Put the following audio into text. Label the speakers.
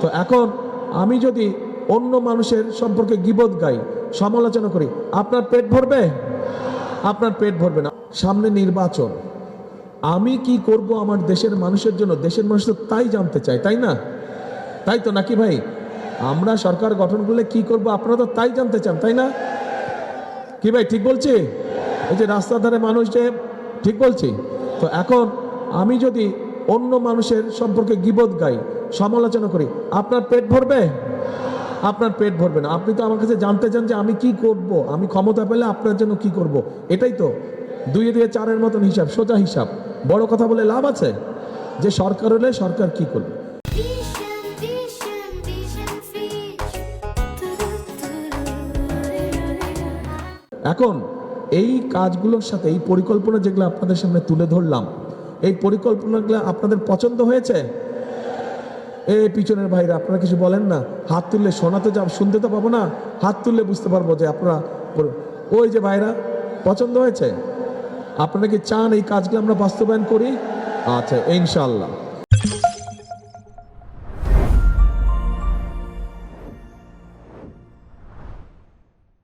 Speaker 1: তো এখন আমি যদি অন্য মানুষের সম্পর্কে গীবত গাই, সমালোচনা করি, আপনার পেট ভরবে? আপনার পেট ভরবে না। সামনে নির্বাচন, আমি কি করব আমার দেশের মানুষের জন্য, দেশের মানুষ তো তাই জানতে চায়, তাই না? তাই তো নাকি ভাই? আমরা সরকার গঠন করলে কি করব আপনারা তো তাই জানতে চান, তাই না? কি ভাই ঠিক বলছি? এই যে রাস্তার ধারে মানুষ, যে ঠিক বলছি? তো এখন আমি যদি অন্য মানুষের সম্পর্কে গীবত গাই, সমালোচনা করি, আপনার পেট ভরবে? আপনার পেট ভরবে না। আপনি তো আমার কাছে জানতে চান যে আমি কি করব, আমি ক্ষমতা পেলে আপনার জন্য কি করব। এটাই তো 2 দিয়ে 4-এর মতন হিসাব, সোজা হিসাব। বড় কথা বলে লাভ আছে? যে সরকার হলে সরকার কি করবে। এখন এই কাজগুলোর সাথে এই পরিকল্পনা যেগুলো আপনাদের সামনে তুলে ধরলাম, এই পরিকল্পনাগুলো আপনাদের পছন্দ হয়েছে? এই পিছনের ভাইরা আপনারা কিছু বলেন না? হাত তুললে শোনাতে যাব, শুনতে তো পাবো না, হাত তুললে বুঝতে পারবো যে আপনারা। ওই যে ভাইরা, পছন্দ হয়েছে? আপনারা কি চান এই কাজগুলো আমরা বাস্তবায়ন করি? আচ্ছা, ইনশাআল্লাহ।